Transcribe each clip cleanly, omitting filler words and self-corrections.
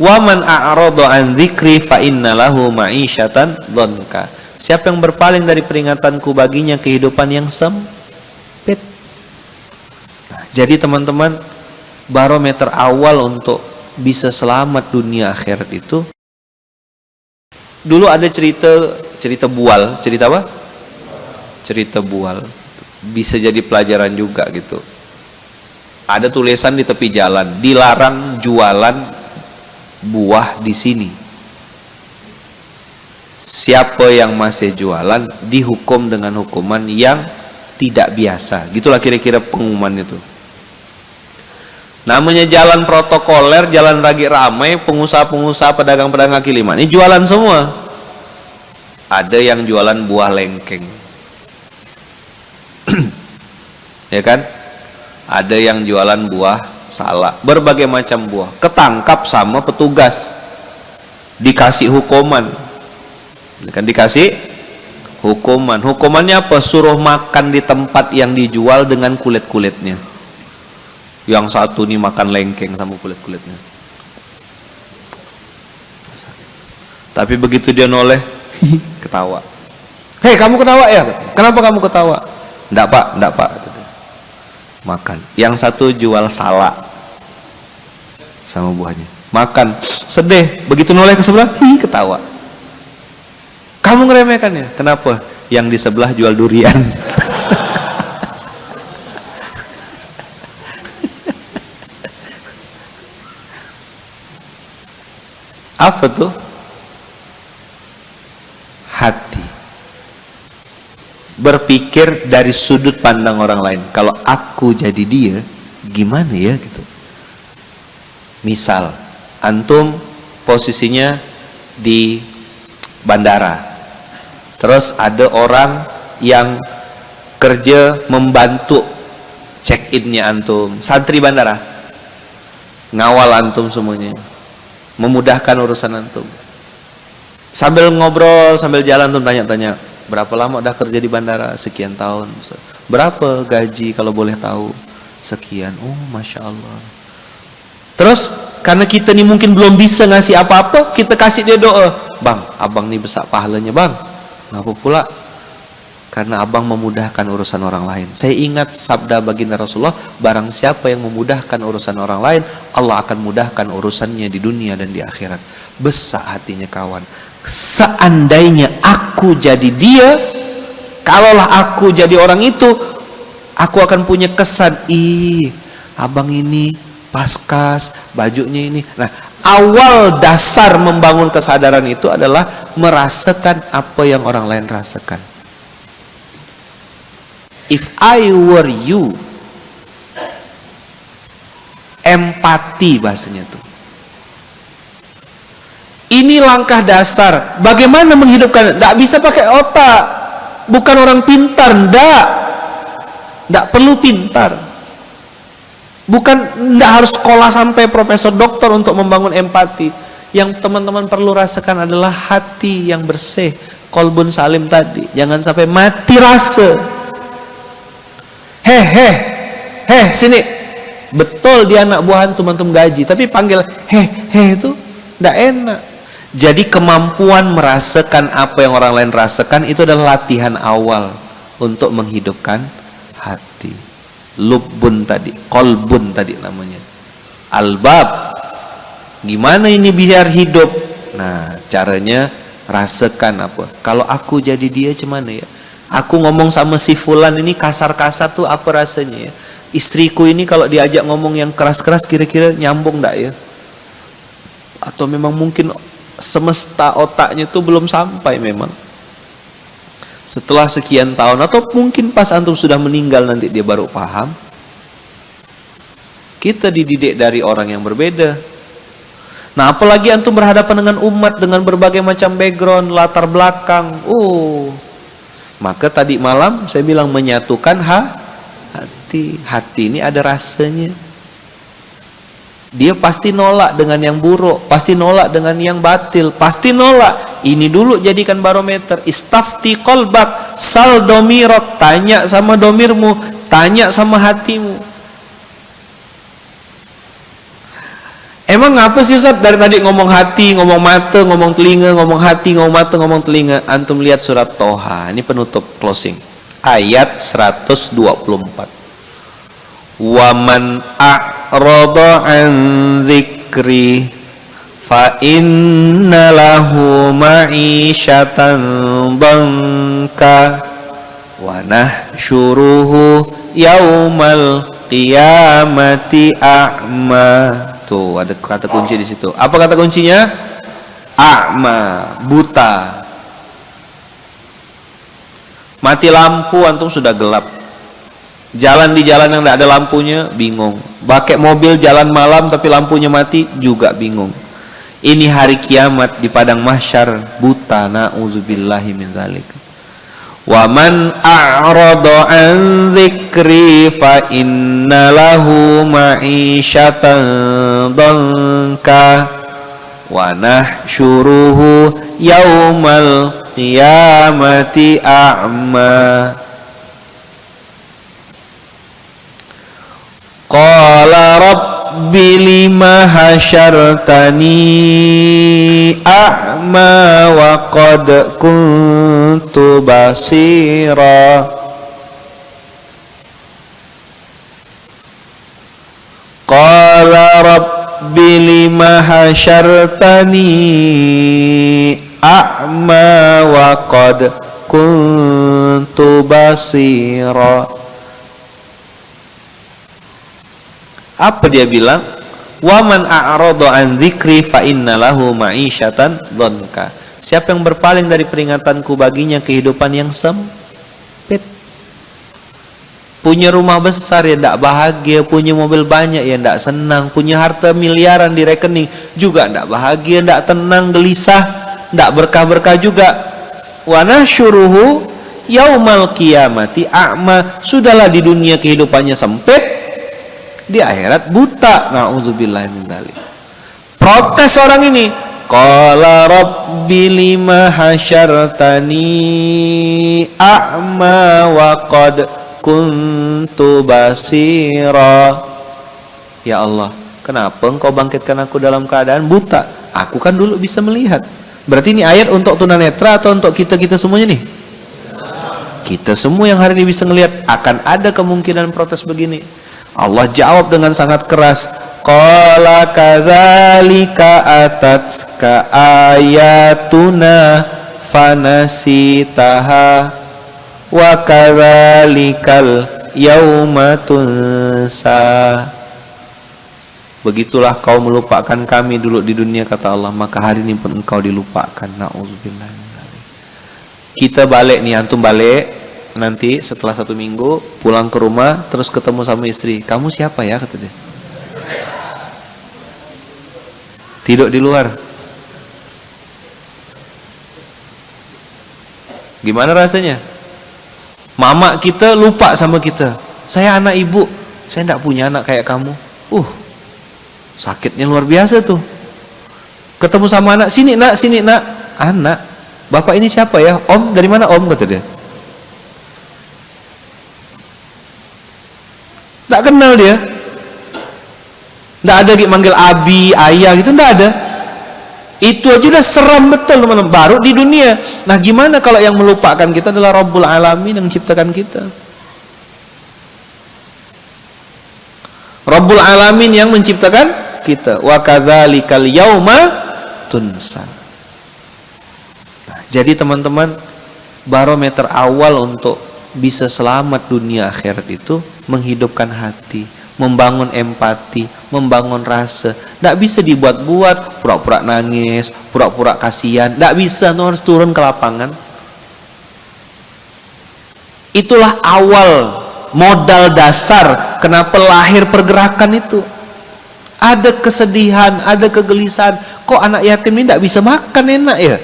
Wa man a'rada an dzikri fa innalahu ma'isyatan dhanka. Siapa yang berpaling dari peringatanku, baginya kehidupan yang sempit. Nah, jadi teman-teman, barometer awal untuk bisa selamat dunia akhirat itu, dulu ada cerita bual. Cerita apa? Cerita bual. Bisa jadi pelajaran juga gitu. Ada tulisan di tepi jalan, dilarang jualan buah di sini. Siapa yang masih jualan dihukum dengan hukuman yang tidak biasa. Gitulah kira-kira pengumuman itu. Namanya jalan protokoler, jalan lagi ramai, pengusaha-pengusaha, pedagang-pedagang kaki lima ini jualan semua. Ada yang jualan buah lengkeng. Ya kan? Ada yang jualan buah salak, berbagai macam buah. Ketangkap sama petugas, dikasih hukuman. Kan dikasih hukuman. Hukumannya apa? Suruh makan di tempat yang dijual dengan kulit-kulitnya. Yang satu nih makan lengkeng sama kulit-kulitnya. Tapi begitu dia noleh, ketawa. Hei, kamu ketawa ya? Kenapa kamu ketawa? Enggak pak. Makan. Yang satu jual salak sama buahnya. Makan. Sedih. Begitu noleh ke sebelah, ketawa. Kamu ngeremehkannya. Kenapa? Yang di sebelah jual durian. Apa tuh? Hati. Berpikir dari sudut pandang orang lain. Kalau aku jadi dia, gimana ya gitu. Misal, antum posisinya di bandara. Terus ada orang yang kerja membantu check-innya antum, santri bandara. Ngawal antum semuanya. Memudahkan urusan antum. Sambil ngobrol, sambil jalan antum tanya-tanya, berapa lama udah kerja di bandara? Sekian tahun. Berapa gaji kalau boleh tahu? Sekian. Oh, Masya Allah. Terus karena kita nih mungkin belum bisa ngasih apa-apa, kita kasih dia doa. Bang, abang nih besar pahalanya bang. Ngapa pula? Karena abang memudahkan urusan orang lain. Saya ingat sabda baginda Rasulullah, barang siapa yang memudahkan urusan orang lain, Allah akan mudahkan urusannya di dunia dan di akhirat. Besar hatinya kawan. Seandainya aku jadi dia, kalaulah aku jadi orang itu, aku akan punya kesan, abang ini paskas, bajunya ini. Nah, awal dasar membangun kesadaran itu adalah merasakan apa yang orang lain rasakan. If I were you, empati bahasanya tuh. Ini langkah dasar. Bagaimana menghidupkan? Tidak bisa pakai otak. Bukan orang pintar, tidak perlu pintar. Tidak harus sekolah sampai profesor doktor untuk membangun empati. Yang teman-teman perlu rasakan adalah hati yang bersih, qalbun salim tadi. Jangan sampai mati rasa. Sini. Betul dia anak buahan teman-teman gaji, tapi panggil itu tidak enak. Jadi kemampuan merasakan apa yang orang lain rasakan itu adalah latihan awal untuk menghidupkan hati. Lubbun tadi, qalbun tadi namanya. Albab. Gimana ini biar hidup? Nah, caranya rasakan apa? Kalau aku jadi dia gimana ya? Aku ngomong sama si fulan ini kasar-kasar tuh apa rasanya ya? Istriku ini kalau diajak ngomong yang keras-keras kira-kira nyambung enggak ya? Atau memang mungkin semesta otaknya tuh belum sampai memang. Setelah sekian tahun atau mungkin pas antum sudah meninggal nanti dia baru paham. Kita dididik dari orang yang berbeda. Nah, apalagi antum berhadapan dengan umat dengan berbagai macam background, latar belakang. Maka tadi malam saya bilang menyatukan hati. Hati ini ada rasanya. Dia pasti nolak dengan yang buruk, pasti nolak dengan yang batil, pasti nolak. Ini dulu jadikan barometer. Istafti qalbak, sal domirok. Tanya sama domirmu, tanya sama hatimu. Emang ngapa sih Ustaz dari tadi ngomong hati, ngomong mata, ngomong telinga, ngomong hati, ngomong mata, ngomong telinga. Antum lihat surat Toha, ini penutup closing. Ayat 124. Waman a'rada an dzikri fa inna lahu ma'isyatan dhanka wa nahsyuruhu yaumal qiyamati a'ma. Tuh ada kata kunci di situ. Apa kata kuncinya? A'ma, buta. Mati lampu antum sudah gelap. Jalan di jalan yang tidak ada lampunya bingung. Pakai mobil jalan malam tapi lampunya mati juga bingung. Ini hari kiamat di padang mahsyar, buta, na'udzubillahi min dzalik. Wa man a'rada an dzikri fa inna lahu ma'isyatan dhanka wa nahsyuruhu yaumal qiyamati a'ma. Qala rabbi lima hasyartani a'ma wa qad kuntu basira. Qala rabbi lima hasyartani a'ma wa qad kuntu basira. Apa dia bilang? Waman a'rada an dzikri fa inna lahu ma'isyatan dhanka. Siapa yang berpaling dari peringatanku baginya kehidupan yang sempit. Punya rumah besar ya tidak bahagia, punya mobil banyak ya tidak senang, punya harta miliaran di rekening juga tidak bahagia, tidak tenang, gelisah, tidak berkah-berkah juga. Wa nasyuruhu yaumal qiyamati a'ma. Sudahlah di dunia kehidupannya sempit, di akhirat buta. Na'udzubillahi min dzalik. Protes orang ini. Qala rabbi lima hasyartani a'ma wa qad kuntu basira. Ya Allah, kenapa engkau bangkitkan aku dalam keadaan buta? Aku kan dulu bisa melihat. Berarti ini ayat untuk tunanetra atau untuk kita-kita semuanya nih? Kita semua yang hari ini bisa melihat. Akan ada kemungkinan protes begini. Allah jawab dengan sangat keras. Qala kadzalika atatka ayatuna fanasitaha wa kadzalikal yauma tunsa. Begitulah kau melupakan kami dulu di dunia, kata Allah, maka hari ini pun engkau dilupakan. Na'udzubillah. Kita balik nih, antum balik nanti setelah 1 minggu pulang ke rumah terus ketemu sama istri. Kamu siapa ya, kata dia. Tidur di luar. Gimana rasanya? Mama kita lupa sama kita. Saya anak ibu, saya tidak punya anak kayak kamu. Sakitnya luar biasa tuh. Ketemu sama anak, sini nak, sini nak. Anak, bapak ini siapa ya? Om, dari mana om, kata dia. Tak kenal dia. Tak ada yang manggil abi, ayah gitu, tak ada. Itu aja udah seram betul teman-teman. Baru di dunia. Nah gimana kalau yang melupakan kita adalah Rabbul Alamin yang menciptakan kita. Rabbul Alamin yang menciptakan kita. Wa kadzalikal yauma tunsa. Nah, jadi teman-teman, barometer awal untuk bisa selamat dunia akhirat itu menghidupkan hati, membangun empati, membangun rasa. Tidak bisa dibuat-buat, pura-pura nangis, pura-pura kasihan. Tidak bisa, harus turun ke lapangan. Itulah awal, modal dasar kenapa lahir pergerakan itu. Ada kesedihan, ada kegelisahan. Kok anak yatim ini tidak bisa makan enak ya?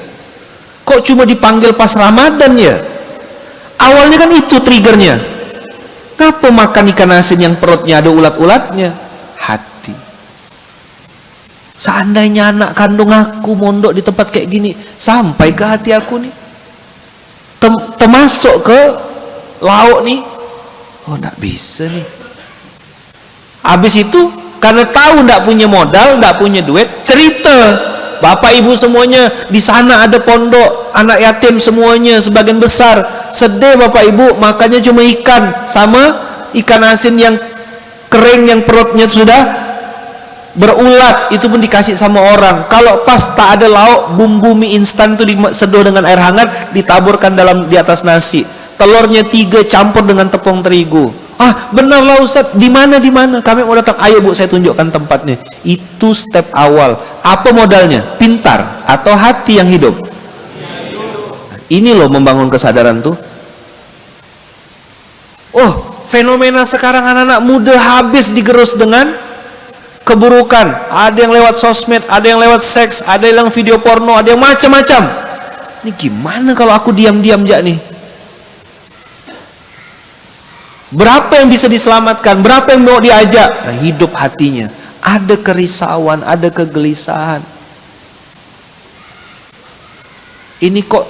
Kok cuma dipanggil pas Ramadan ya? Awalnya kan itu triggernya. Kenapa makan ikan asin yang perutnya ada ulat-ulatnya? Hati. Seandainya anak kandung aku mondok di tempat kayak gini, sampai ke hati aku nih, termasuk ke lauk nih, oh nggak bisa nih. Habis itu Karena tahu tidak punya modal, tidak punya duit, cerita. Bapak ibu semuanya di sana ada pondok anak yatim semuanya sebagian besar. Sedih bapak ibu, makanya cuma ikan sama ikan asin yang kering yang perutnya sudah berulat, itu pun dikasih sama orang. Kalau pas tak ada lauk, bumbu mie instan itu diseduh dengan air hangat, ditaburkan di atas nasi. Telurnya 3 campur dengan tepung terigu. Ah, benar lah Ustaz. Di mana? Kami mau datang. Ayo Bu, saya tunjukkan tempatnya. Itu step awal. Apa modalnya? Pintar atau hati yang hidup? Nah, ini loh membangun kesadaran tuh. Oh, fenomena sekarang anak-anak muda habis digerus dengan keburukan. Ada yang lewat sosmed, ada yang lewat seks, ada yang video porno, ada yang macam-macam. Ini gimana kalau aku diam-diam jak nih? Berapa yang bisa diselamatkan? Berapa yang mau diajak? Nah, hidup hatinya. Ada kerisauan, ada kegelisahan. Ini kok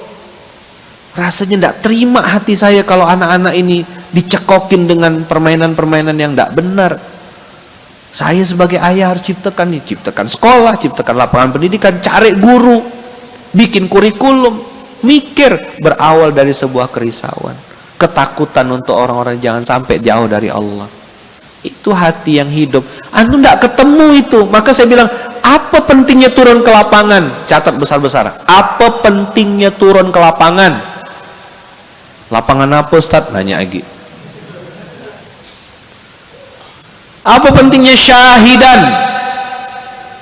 rasanya tidak terima hati saya kalau anak-anak ini dicekokin dengan permainan-permainan yang tidak benar. Saya sebagai ayah harus ciptakan sekolah, ciptakan lapangan pendidikan, cari guru, bikin kurikulum, mikir. Berawal dari sebuah kerisauan, ketakutan untuk orang-orang jangan sampai jauh dari Allah. Itu hati yang hidup. Antum tidak ketemu itu. Maka saya bilang, apa pentingnya turun ke lapangan? Catat besar-besar. Apa pentingnya turun ke lapangan? Lapangan apa Ustaz? Nanya lagi. Apa pentingnya syahidan?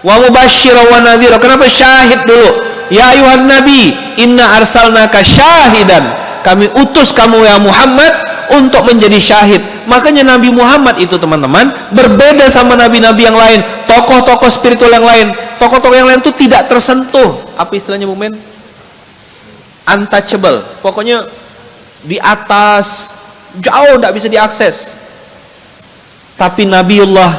Wa mubashshira wa nadhira. Kenapa syahid dulu? Ya ayuhan nabi, inna arsalnaka syahidan. Kami utus kamu ya Muhammad untuk menjadi syahid. Makanya Nabi Muhammad itu teman-teman berbeda sama nabi-nabi yang lain, tokoh-tokoh spiritual yang lain. Tokoh-tokoh yang lain itu tidak tersentuh. Apa istilahnya Bu Men? Untouchable. Pokoknya di atas, jauh tidak bisa diakses. Tapi Nabiullah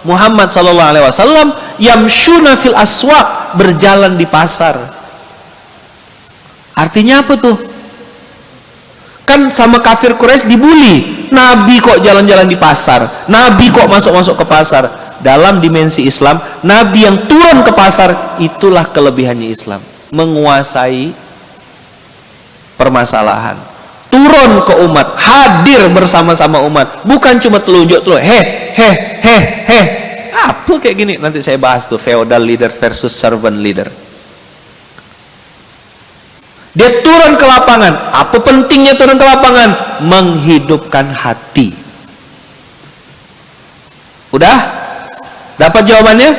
Muhammad SAW yamshuna fil aswaq, berjalan di pasar. Artinya apa tuh? Kan sama kafir Quraisy dibully. Nabi kok jalan-jalan di pasar? Nabi kok masuk-masuk ke pasar? Dalam dimensi Islam, Nabi yang turun ke pasar, itulah kelebihannya Islam. Menguasai permasalahan. Turun ke umat, hadir bersama-sama umat. Bukan cuma telunjuk. Apa kayak gini? Nanti saya bahas tuh, feudal leader versus servant leader. Dia turun ke lapangan. Apa pentingnya turun ke lapangan? Menghidupkan hati. Udah? Dapat jawabannya?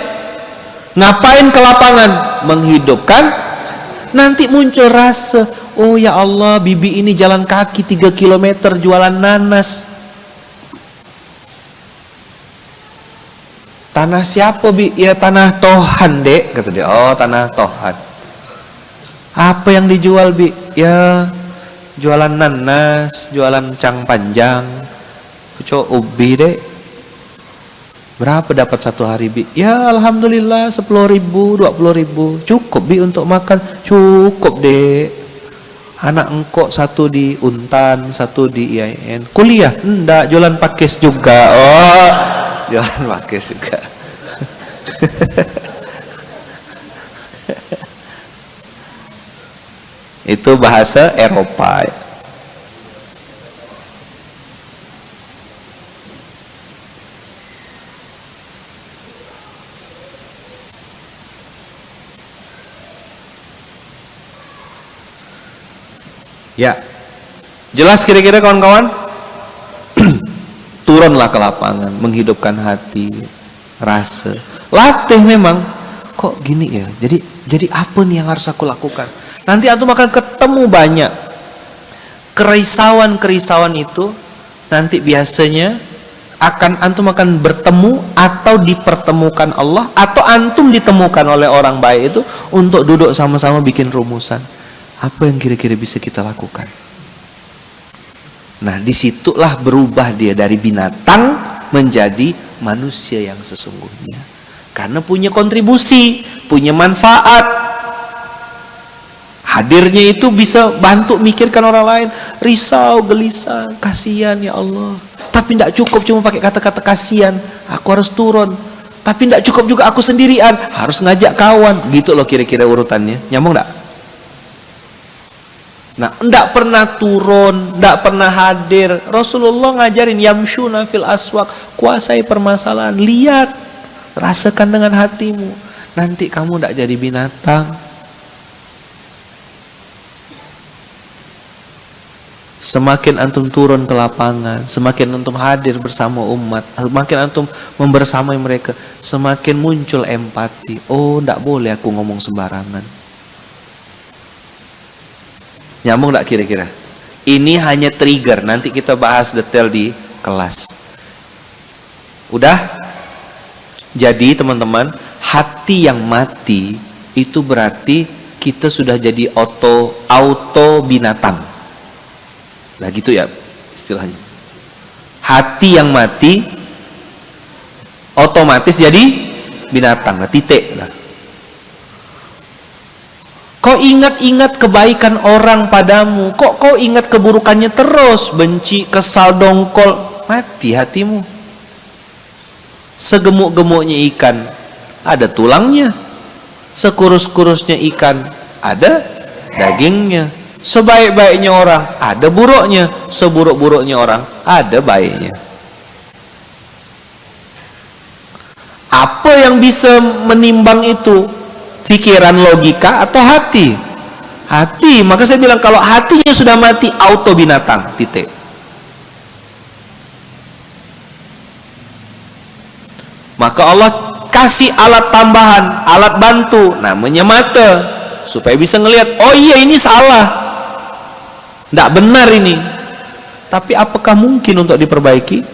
Ngapain ke lapangan? Menghidupkan. Nanti muncul rasa, oh ya Allah, bibi ini jalan kaki 3 km jualan nanas. Tanah siapa bi? Ya tanah Tohan dek, kata dia. Oh tanah Tohan. Apa yang dijual bi? Ya jualan nanas, jualan cang panjang, pucuk ubi dek. Berapa dapat satu hari bi? Ya alhamdulillah 10.000, 20.000. Cukup bi untuk makan? Cukup dek. Anak engkok satu di Untan, satu di IAIN. Kuliah? Enggak, jualan pakis juga. Oh, jualan pakis juga. Itu bahasa Eropa. Ya, jelas kira-kira kawan-kawan? Turunlah ke lapangan, menghidupkan hati, rasa. Latih memang. Kok gini ya? Jadi apa nih yang harus aku lakukan? Nanti antum akan ketemu banyak kerisauan-kerisauan itu. Nanti biasanya antum akan bertemu atau dipertemukan Allah, atau antum ditemukan oleh orang baik itu untuk duduk sama-sama bikin rumusan. Apa yang kira-kira bisa kita lakukan? Nah, disitulah berubah dia dari binatang menjadi manusia yang sesungguhnya. Karena punya kontribusi, punya manfaat. Hadirnya itu bisa bantu mikirkan orang lain. Risau, gelisah, kasihan ya Allah. Tapi tidak cukup cuma pakai kata-kata kasihan. Aku harus turun. Tapi tidak cukup juga aku sendirian, harus ngajak kawan. Gitu loh kira-kira urutannya. Nyambung enggak? Nah, tidak pernah turun, tidak pernah hadir. Rasulullah ngajarin yamshuna fil aswaq, kuasai permasalahan, lihat, rasakan dengan hatimu. Nanti kamu tidak jadi binatang. Semakin antum turun ke lapangan, semakin antum hadir bersama umat, semakin antum membersamai mereka, semakin muncul empati. Oh, tidak boleh aku ngomong sembarangan. Nyambung gak kira-kira? Ini hanya trigger, nanti kita bahas detail di kelas. Udah? Jadi teman-teman, hati yang mati itu berarti kita sudah jadi auto binatang. Lah gitu ya istilahnya. Hati yang mati otomatis jadi binatang. Nah, titik lah. Kau ingat-ingat kebaikan orang padamu, kok kau ingat keburukannya terus, benci, kesal, dongkol, mati hatimu. Segemuk-gemuknya ikan, ada tulangnya. Sekurus-kurusnya ikan, ada dagingnya. Sebaik-baiknya orang, ada buruknya. Seburuk-buruknya orang, ada baiknya. Apa yang bisa menimbang itu? Pikiran, logika, atau hati? Hati. Maka saya bilang kalau hatinya sudah mati, auto binatang, titik. Maka Allah kasih alat tambahan, alat bantu, namanya mata, supaya bisa ngelihat, oh iya ini salah, tidak benar ini. Tapi apakah mungkin untuk diperbaiki?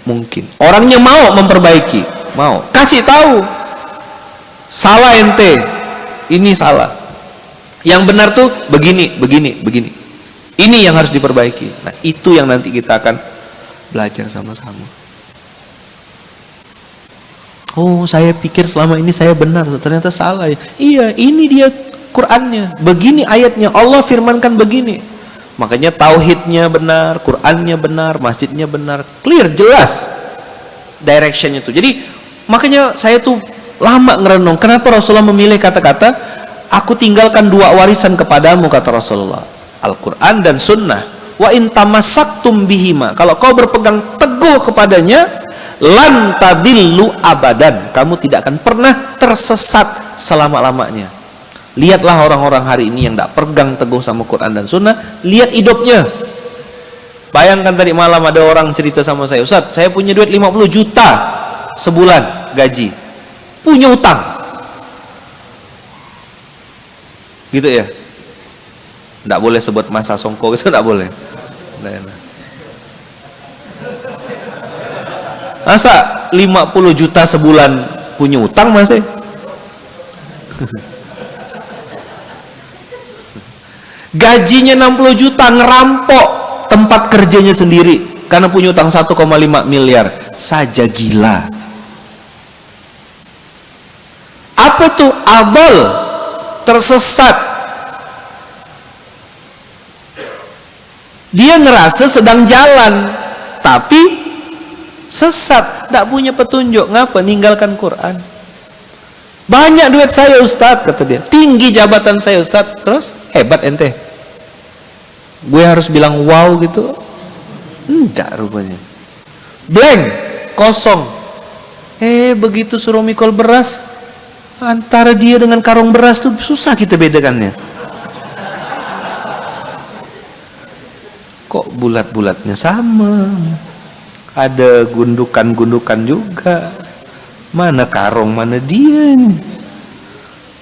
Mungkin. Orangnya mau memperbaiki, mau. Kasih tahu, salah ente, ini salah. Yang benar tuh begini, begini, begini. Ini yang harus diperbaiki. Nah, itu yang nanti kita akan belajar sama-sama. Oh, saya pikir selama ini saya benar, ternyata salah ya. Iya, ini dia Qur'annya. Begini ayatnya, Allah firmankan begini. Makanya tauhidnya benar, Qur'annya benar, masjidnya benar, clear, jelas directionnya tuh. Jadi makanya saya tuh lama ngerenung, kenapa Rasulullah memilih kata-kata aku tinggalkan dua warisan kepadamu, kata Rasulullah, Al-Quran dan Sunnah. Wa in tamassaktum bihima, kalau kau berpegang teguh kepadanya, lan tadillu abadan, kamu tidak akan pernah tersesat selama-lamanya. Lihatlah orang-orang hari ini yang tidak pegang teguh sama Quran dan Sunnah, lihat hidupnya. Bayangkan tadi malam ada orang cerita sama saya, Ustaz, saya punya duit 50 juta sebulan gaji, punya utang, gitu ya. Tidak boleh sebut masa songko itu, tidak boleh. Masa 50 juta sebulan punya utang masih? Gajinya 60 juta ngerampok tempat kerjanya sendiri karena punya utang 1,5 miliar. Saja gila. Apa tuh? Adol, tersesat. Dia ngerasa sedang jalan tapi sesat, tidak punya petunjuk. Ngapa? Ninggalkan Quran. Banyak duit saya Ustadz, kata dia, tinggi jabatan saya Ustadz, terus hebat ente, gue harus bilang wow gitu? Enggak, rupanya blank, kosong. Begitu suruh mikul beras, antara dia dengan karung beras tuh susah kita bedakannya. Kok bulat-bulatnya sama, ada gundukan-gundukan juga, mana karung, mana dia nih.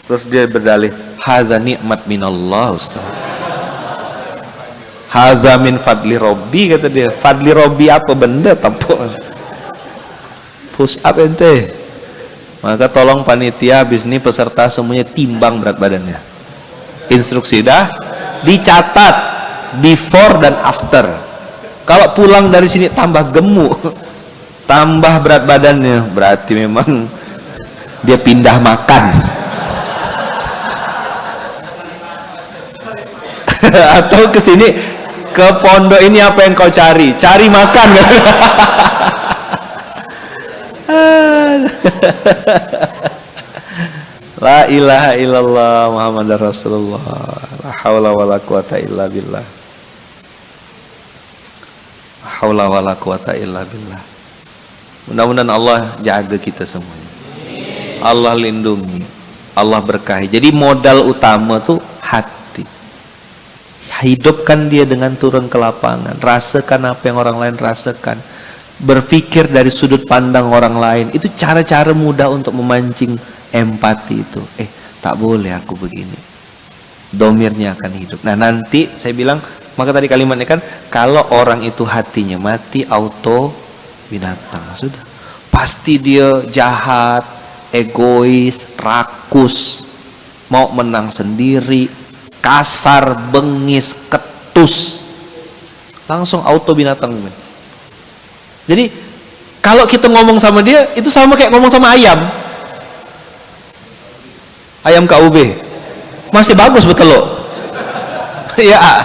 Terus dia berdalih, haza ni'mat minallah Ustaz, haza min fadli robbi, kata dia. Fadli robbi apa benda, tepuk push up ente. Maka tolong panitia habis ini peserta semuanya timbang berat badannya, instruksi dah dicatat before dan after. Kalau pulang dari sini tambah gemuk, tambah berat badannya, berarti memang dia pindah makan. Atau ke sini, ke pondok ini apa yang kau cari? Cari makan. La ilaha illallah Muhammadar Rasulullah. La haula wala quwata illa billah. La haula wala quwata illa billah. Mudah-mudahan Allah jaga kita semuanya. Allah lindungi, Allah berkahi. Jadi modal utama tuh hati. Hidupkan dia dengan turun ke lapangan. Rasakan apa yang orang lain rasakan. Berpikir dari sudut pandang orang lain. Itu cara-cara mudah untuk memancing empati itu. Tak boleh aku begini. Domirnya akan hidup. Nah nanti saya bilang, maka tadi kalimatnya kan, kalau orang itu hatinya mati, auto binatang. Sudah. Pasti dia jahat, egois, rakus, mau menang sendiri, kasar, bengis, ketus. Langsung auto binatang. Jadi kalau kita ngomong sama dia, itu sama kayak ngomong sama ayam. Ayam KUB masih bagus betelok. Ya,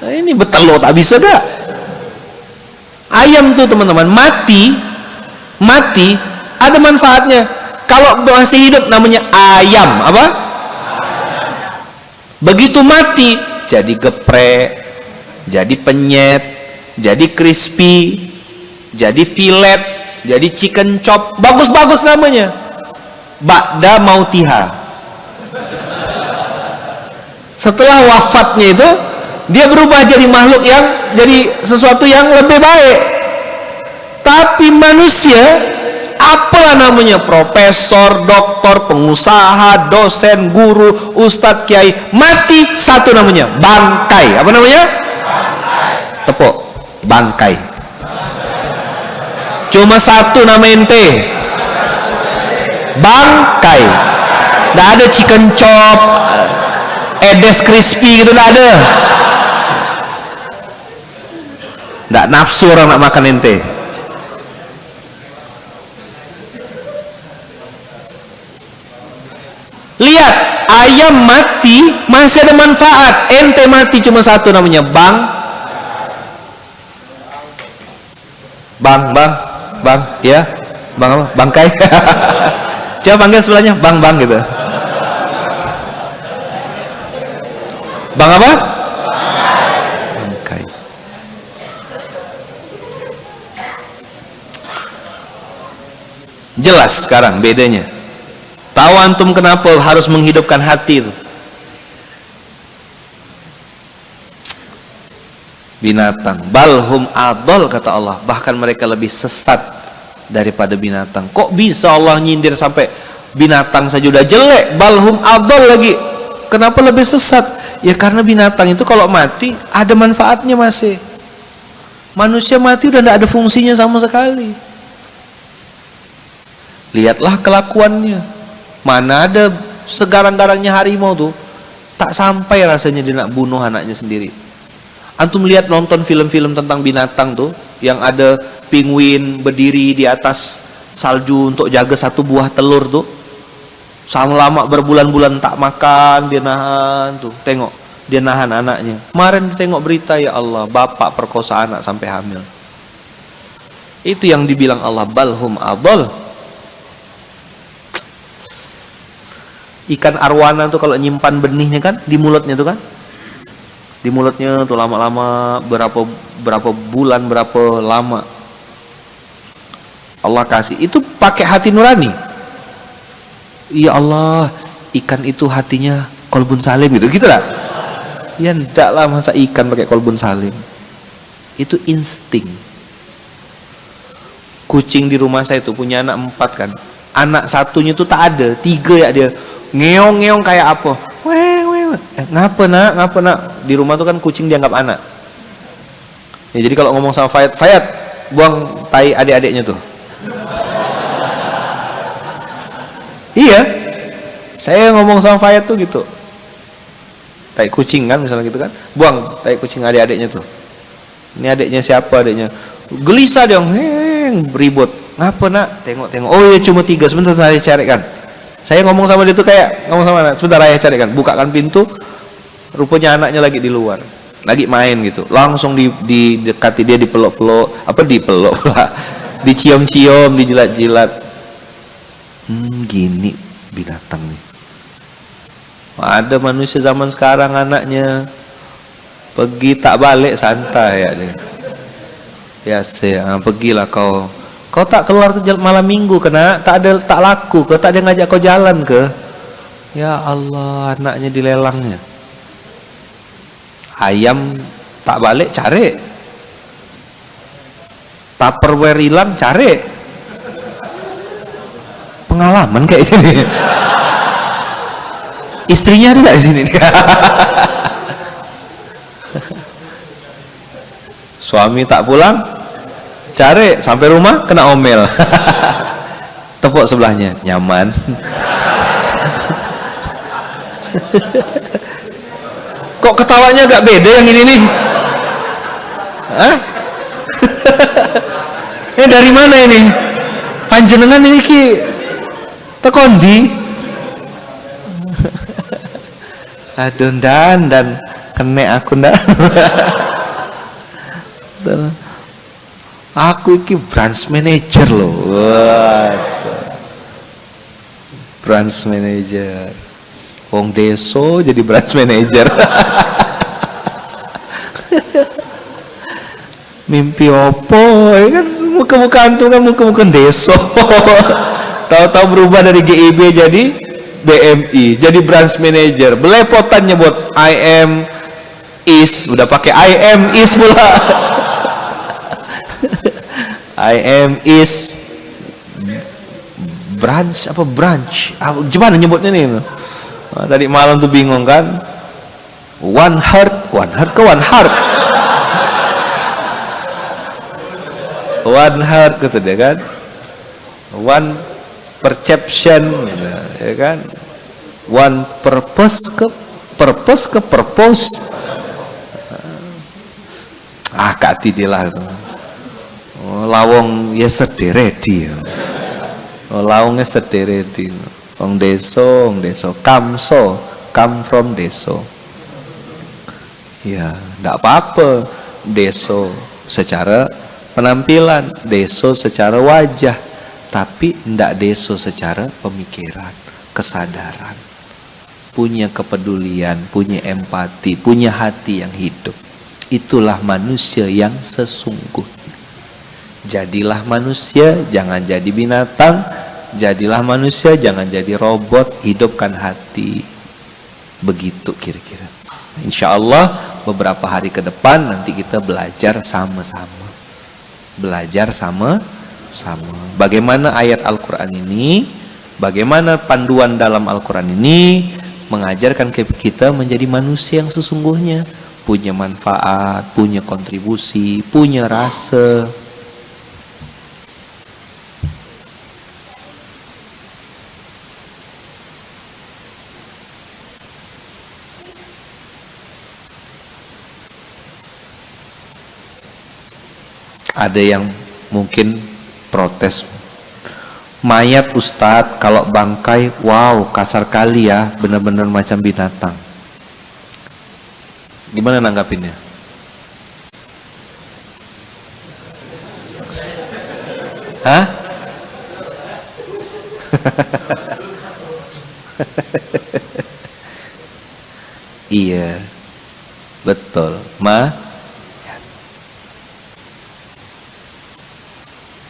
ini betelok tak bisa gak? Ayam tuh teman-teman mati ada manfaatnya. Kalau masih hidup namanya ayam apa? Begitu mati jadi geprek, jadi penyet, jadi crispy, jadi filet, jadi chicken chop, bagus-bagus namanya. Ba'da mautiha. Setelah wafatnya itu dia berubah jadi makhluk yang jadi sesuatu yang lebih baik. Tapi manusia, apalah namanya, profesor, doktor, pengusaha, dosen, guru, ustadz, kiai, mati satu namanya, bangkai. Apa namanya? Bangkai. Tepuk, bangkai. Cuma satu nama ente, bangkai. Nggak ada chicken chop, edes crispy gitu, nggak ada. Nggak nafsu orang nak makan ente. Lihat, ayam mati masih ada manfaat. Ente mati cuma satu namanya, bang, ya, bang apa? Bangkai. Coba panggil sebelahnya, bang gitu. Bang apa? Bangkai. Jelas sekarang bedanya. Tahu antum kenapa harus menghidupkan hati itu? Binatang. Balhum adol kata Allah. Bahkan mereka lebih sesat daripada binatang. Kok bisa Allah nyindir sampai binatang saja udah jelek, balhum adol lagi? Kenapa lebih sesat? Ya karena binatang itu kalau mati ada manfaatnya masih. Manusia mati udah tidak ada fungsinya sama sekali. Lihatlah kelakuannya. Mana ada segarang-garangnya harimau tuh, tak sampai rasanya dia nak bunuh anaknya sendiri. Antum lihat nonton film-film tentang binatang tuh, yang ada penguin berdiri di atas salju untuk jaga satu buah telur tuh, sama lama berbulan-bulan tak makan, dia nahan tuh, tengok dia nahan anaknya. Kemarin tengok berita, ya Allah, bapak perkosa anak sampai hamil. Itu yang dibilang Allah, balhum adol. Ikan arwana tuh kalau nyimpan benihnya kan di mulutnya tuh kan, di mulutnya tuh lama-lama berapa bulan, berapa lama Allah kasih. Itu pakai hati nurani. Ya Allah, ikan itu hatinya kolbun salim gitu lah. Ya enggak lah, masa ikan pakai kolbun salim. Itu insting. Kucing di rumah saya itu punya anak 4 kan. Anak satunya tuh tak ada, 3 ya dia. Ngeong-ngeong kayak apa? Ngapa nak? Di rumah tuh kan kucing dianggap anak. Ya, jadi kalau ngomong sama Fayat, buang tai adik-adiknya tuh. Iya, saya ngomong sama Fayat tuh gitu. Tai kucing kan misalnya gitu kan, buang tai kucing adik-adiknya tuh. Ini adiknya siapa adiknya? Gelisah dia, beribut. Ngapa nak? Tengok. Oh ya cuma 3, sebentar saya carikan. Saya ngomong sama dia tuh kayak ngomong sama anak, sebentar ayah carikan. Bukakan pintu, rupanya anaknya lagi di luar, lagi main gitu. Langsung didekati dia, dipeluk-peluk, dicium-cium, dijilat-jilat. Gini binatang nih. Ada manusia zaman sekarang anaknya pergi tak balik santai ya dia. Biasa, pergilah kau. Kau tak keluar ke malam minggu kena, tak laku ke, tak ada ngajak kau jalan ke. Ya Allah, anaknya dilelangnya. Ayam tak balik cari. Tupperware hilang cari. Pengalaman kayak gini. Istrinya ada nggak di sini? Suami tak pulang, cari sampai rumah kena omel. Tepuk sebelahnya, nyaman. Kok ketawanya agak beda yang ini nih? Hah? Ini dari mana ini? Panjenengan ini ki tekondi. Aduh dan kena aku ndak. Aku iki branch manager loh. Waduh. Branch manager. Wong deso jadi branch manager. Mimpi opo ya kan, muka-muka antum kan muka-muka deso. Tahu-tahu berubah dari GIB jadi BMI, jadi branch manager. Belepotan nyebut I am is, udah pakai I am is pula. I am is branch apa branch? Gimana nyebutnya nih? Tadi malam tuh bingung kan? One heart ke one heart. One heart kata dia kan. One perception ya kan. One purpose ke purpose. Kak tidilah itu. Lawong yesterday ready. Lawong yesterday ready. Wong deso, come from deso. Ya, enggak apa-apa. Deso secara penampilan, deso secara wajah, tapi enggak deso secara pemikiran, kesadaran. Punya kepedulian, punya empati, punya hati yang hidup. Itulah manusia yang sesungguhnya. Jadilah manusia, jangan jadi binatang. Jadilah manusia, jangan jadi robot. Hidupkan hati. Begitu kira-kira. Insya Allah beberapa hari ke depan nanti kita belajar sama-sama. Belajar sama-sama. Bagaimana ayat Al-Quran ini, bagaimana panduan dalam Al-Quran ini mengajarkan kita menjadi manusia yang sesungguhnya, punya manfaat, punya kontribusi, punya rasa. Ada yang mungkin protes, mayat Ustadz kalau bangkai, wow kasar kali ya, benar-benar macam binatang. Gimana nanggapinnya? Hah? Iya, betul.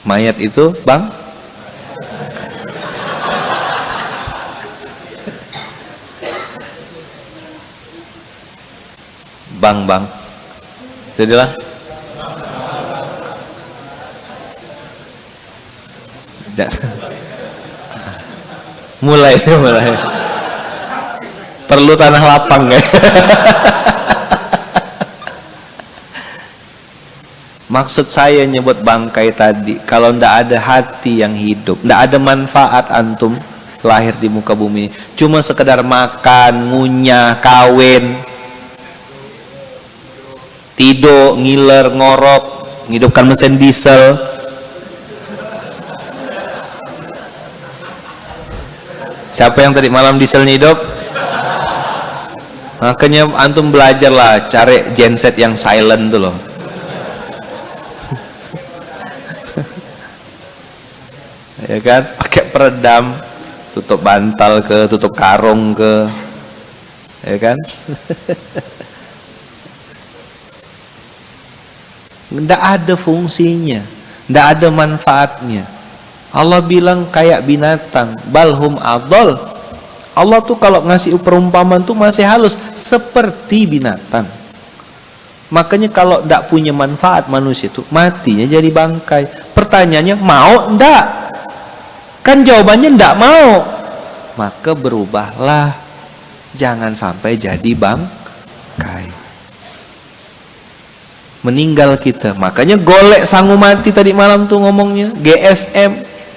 Mayat itu bang jadilah mulai perlu tanah lapang ya. Maksud saya nyebut bangkai tadi, kalau ndak ada hati yang hidup, ndak ada manfaat antum lahir di muka bumi, cuma sekedar makan, ngunyah, kawin, tidur, ngiler, ngorok, ngidupkan mesin diesel. Siapa yang tadi malam dieselnya hidup? Makanya antum belajarlah cari genset yang silent tuh loh. Ya kan, pakai peredam. tutup bantal ke, tutup karung ke, ya kan? Nggak ada fungsinya, nggak ada manfaatnya. Allah bilang kayak binatang, balhum adol. Allah tuh kalau ngasih perumpamaan tuh masih halus, seperti binatang. Makanya kalau nggak punya manfaat manusia itu matinya jadi bangkai. Pertanyaannya, mau ndak? Kan jawabannya ndak mau. Maka berubahlah, jangan sampai jadi bangkai. Meninggal kita. Makanya golek sangu mati tadi malam tuh ngomongnya, GSM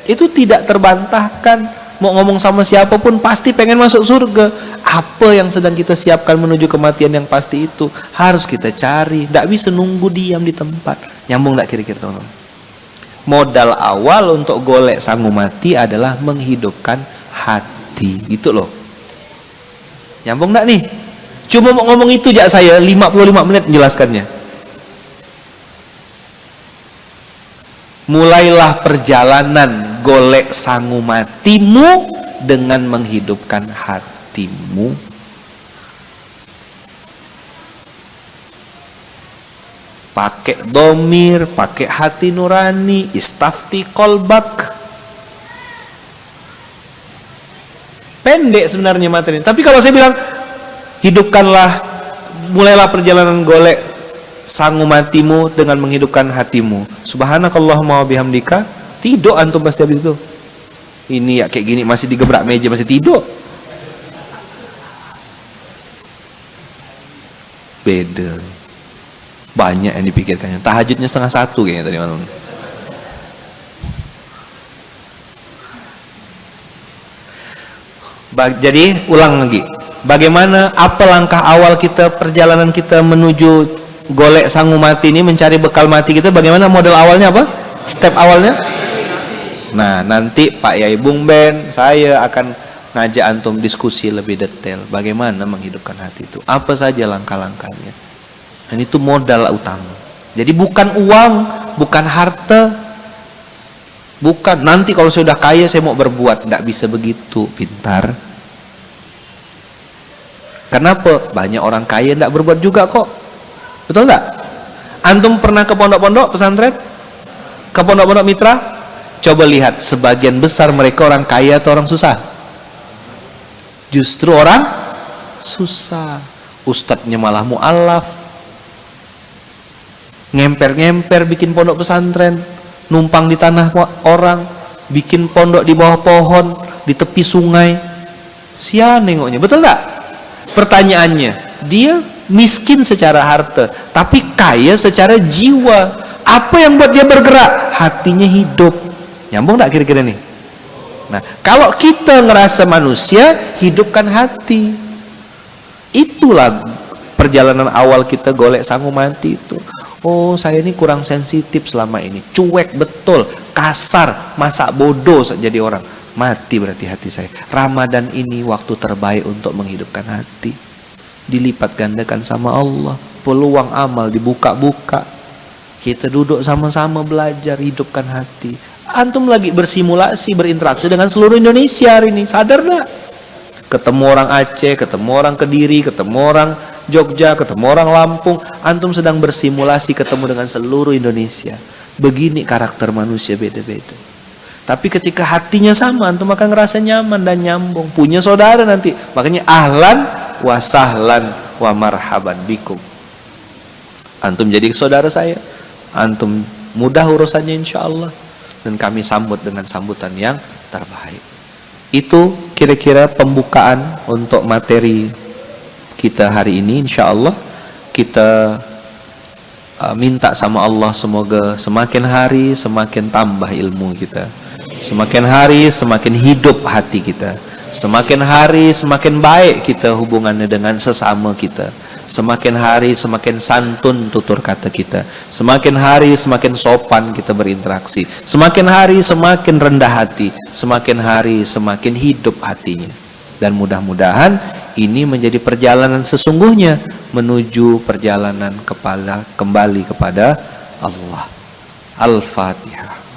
itu tidak terbantahkan. Mau ngomong sama siapapun pasti pengen masuk surga. Apa yang sedang kita siapkan menuju kematian yang pasti itu harus kita cari. Tidak bisa nunggu diam di tempat. Nyambung tidak kira-kira teman-teman? Modal awal untuk golek sangu mati adalah menghidupkan hati. Gitu loh. Nyambung tidak nih? Cuma mau ngomong itu aja saya 55 menit menjelaskannya. Mulailah perjalanan golek sangu matimu dengan menghidupkan hatimu. Pakai domir, pakai hati nurani, istafti kolbak. Pendek sebenarnya materi. Tapi kalau saya bilang hidupkanlah, mulailah perjalanan golek sangu matimu dengan menghidupkan hatimu. Subhanakallahumma wa bihamdika. Tidur antum pasti habis itu. Ini ya kayak gini masih digebrak meja masih tidur. Beda. Banyak yang dipikirkannya. Tahajudnya 1:30 kayaknya tadi malam. Jadi ulang lagi. Bagaimana, apa langkah awal kita, perjalanan kita menuju golek sangu mati ini, mencari bekal mati kita? Bagaimana model awalnya, apa step awalnya? Nah, nanti Pak Yai Bung Ben, saya akan ngajak antum diskusi lebih detail bagaimana menghidupkan hati itu, apa saja langkah-langkahnya. Dan itu modal utama. Jadi bukan uang, bukan harta, bukan nanti kalau saya sudah kaya saya mau berbuat. Tidak bisa begitu, pintar. Kenapa? Banyak orang kaya tidak berbuat juga kok. Betul enggak? Antum pernah ke pondok-pondok pesantren? Ke pondok-pondok mitra? Coba lihat, sebagian besar mereka orang kaya atau orang susah? Justru orang susah. Ustadznya malah mu'alaf, ngemper-ngemper bikin pondok pesantren, numpang di tanah orang, bikin pondok di bawah pohon, di tepi sungai. Sial nengoknya, betul enggak? Pertanyaannya, dia miskin secara harta, tapi kaya secara jiwa. Apa yang buat dia bergerak? Hatinya hidup. Nyambung tak kira-kira nih? Nah, kalau kita ngerasa manusia, hidupkan hati. Itulah perjalanan awal kita golek sangu mati itu. Oh, saya ini kurang sensitif selama ini, cuek betul, kasar, masa bodoh jadi orang. Mati berarti hati saya. Ramadan ini waktu terbaik untuk menghidupkan hati. Dilipat gandakan sama Allah, peluang amal dibuka-buka. Kita duduk sama-sama belajar, hidupkan hati. Antum lagi bersimulasi, berinteraksi dengan seluruh Indonesia hari ini, sadar gak? Ketemu orang Aceh, ketemu orang Kediri, ketemu orang Jogja, ketemu orang Lampung. Antum sedang bersimulasi ketemu dengan seluruh Indonesia. Begini karakter manusia, beda-beda. Tapi ketika hatinya sama, antum akan ngerasa nyaman dan nyambung. Punya saudara nanti. Makanya ahlan wa sahlan wa marhaban bikum. Antum jadi saudara saya, antum mudah urusannya insya Allah, dan kami sambut dengan sambutan yang terbaik. Itu kira-kira pembukaan untuk materi kita hari ini. Insya Allah kita minta sama Allah semoga semakin hari semakin tambah ilmu kita, semakin hari semakin hidup hati kita, semakin hari semakin baik kita hubungannya dengan sesama kita, semakin hari semakin santun tutur kata kita, semakin hari semakin sopan kita berinteraksi, semakin hari semakin rendah hati, semakin hari semakin hidup hatinya. Dan mudah-mudahan ini menjadi perjalanan sesungguhnya menuju perjalanan kembali kepada Allah. Al-Fatihah.